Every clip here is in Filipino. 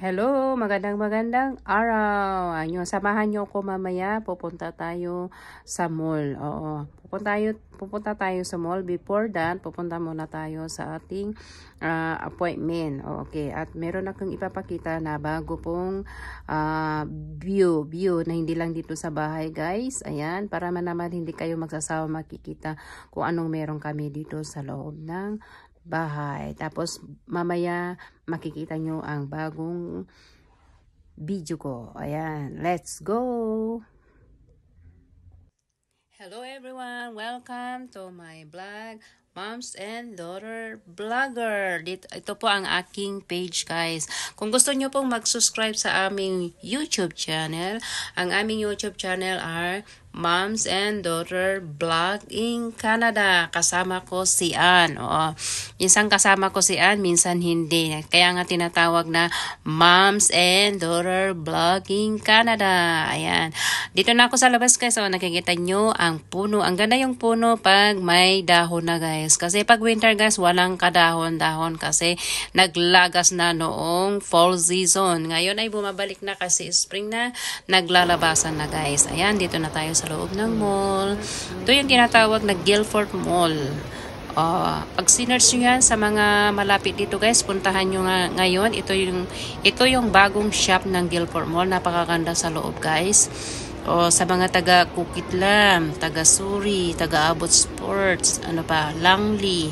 Hello, magandang araw. Samahan niyo ako mamaya. Pupunta tayo sa mall. Oo. Pupunta tayo sa mall. Before that, pupunta muna tayo sa ating appointment. Okay. At meron akong ipapakita na bago pong view na hindi lang dito sa bahay, guys. Ayan, para naman hindi kayo magsasawa makikita kung anong meron kami dito sa loob ng bahay. Tapos mamaya makikita nyo ang bagong video ko. Ayan, let's go! Hello everyone! Welcome to my vlog, Moms and Daughter Vlogger. Ito po ang aking page, guys. Kung gusto nyo pong mag-subscribe sa aming YouTube channel, ang aming YouTube channel are Moms and Daughter Vlog in Canada. Kasama ko si Ann. Oo. Minsan kasama ko si Ann, minsan hindi. Kaya nga tinatawag na Moms and Daughter Vlog in Canada. Ayan. Dito na ako sa labas, guys. So, nakikita nyo ang puno. Ang ganda yung puno pag may dahon na, guys. Kasi pag winter, guys, walang kadahon-dahon kasi naglagas na noong fall season. Ngayon ay bumabalik na kasi spring na, naglalabasan na, guys. Ayan, dito na tayo sa loob ng mall. Ito yung tinatawag na Guilford Mall. Pag sinerch nyo yan sa mga malapit dito, guys, puntahan nyo nga ngayon. Ito yung bagong shop ng Guilford Mall. Napakaganda sa loob, guys. Sa mga taga Kukitlam, taga Suri, taga Abot Sports, Langley,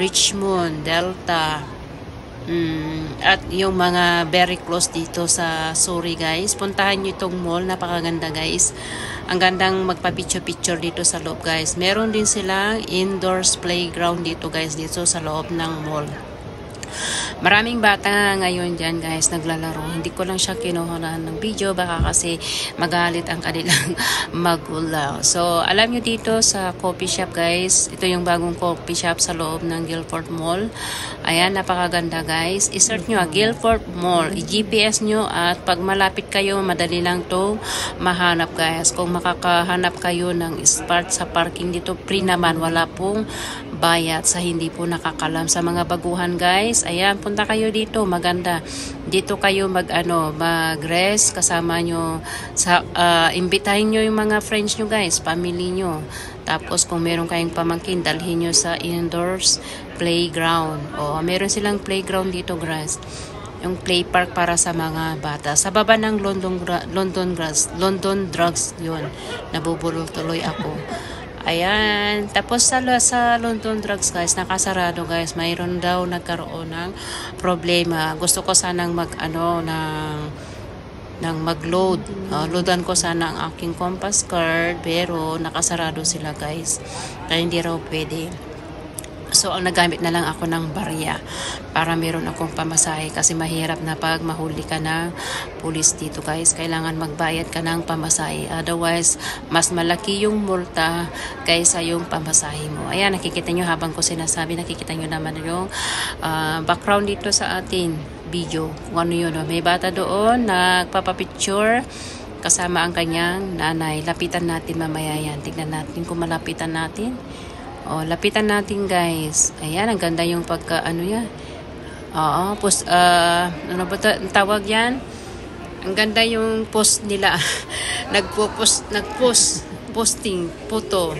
Richmond, Delta, at yung mga very close dito sa Suri, guys. Puntahan nyo itong mall. Napakaganda, guys. Ang gandang magpa-picture-picture dito sa loob, guys. Meron din silang indoors playground dito, guys, dito sa loob ng mall. Maraming bata ngayon dyan, guys, naglalaro. Hindi ko lang siya kinuha ng video, baka kasi magalit ang kanilang magulang. So, alam nyo dito sa coffee shop, guys, ito yung bagong coffee shop sa loob ng Guilford Mall. Ayan, napakaganda, guys. I-search nyo, Guilford Mall. I-GPS nyo at pag malapit kayo, madali lang to mahanap, guys. Kung makakahanap kayo ng spot sa parking dito, free naman, wala pong bayad sa hindi po nakakalam. Sa mga baguhan, guys, ayan, punta kayo dito, maganda. Dito kayo mag-rest kasama nyo sa imbitahin nyo yung mga friends nyo, guys, family nyo. Tapos kung meron kayong pamangkin, dalhin nyo sa indoors playground. Meron silang playground dito, guys. Yung play park para sa mga bata. Sa baba ng London Drugs yun. Nabubulol tuloy ako. Ayan. Tapos sa London Drugs, guys, nakasarado, guys. Mayroon daw nagkaroon ng problema. Gusto ko sanang mag-load. Loadan ko sana ang aking Compass card, pero nakasarado sila, guys. Kaya hindi raw pwede. So, ang nagamit na lang ako ng barya para meron akong pamasahe kasi mahirap na pag mahuli ka ng pulis dito, guys. Kailangan magbayad ka ng pamasahe. Otherwise, mas malaki yung multa kaysa yung pamasahe mo. Ayan, nakikita nyo habang ko sinasabi, nakikita nyo naman yung background dito sa atin video. Kung ano yun, may bata doon, nagpapapicture kasama ang kanyang nanay. Lapitan natin mamaya yan. Tignan natin kung malapitan natin. Lapitan natin, guys. Ayan, ang ganda yung yan. Ano ba tawag yan? Ang ganda yung post nila. Posting photo.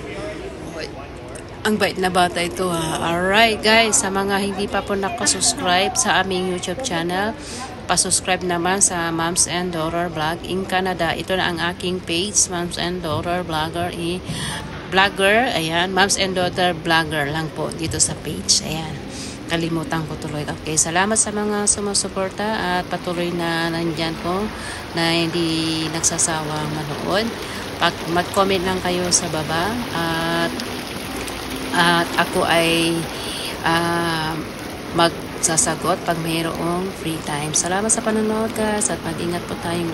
Ang bait na bata ito, ha. Alright, guys, sa mga hindi pa po nakasubscribe sa aming YouTube channel, pasubscribe naman sa Moms and Daughter Vlog in Canada. Ito na ang aking page, Moms and Daughter Vlogger Vlogger, ayan, Moms and Daughter Vlogger lang po dito sa page. Ayan, kalimutan ko tuloy. Okay, salamat sa mga sumusuporta at patuloy na nandyan po na hindi nagsasawang manood. Mag-comment lang kayo sa baba at ako ay magsasagot pag mayroong free time. Salamat sa panonood, guys, at mag-ingat po tayong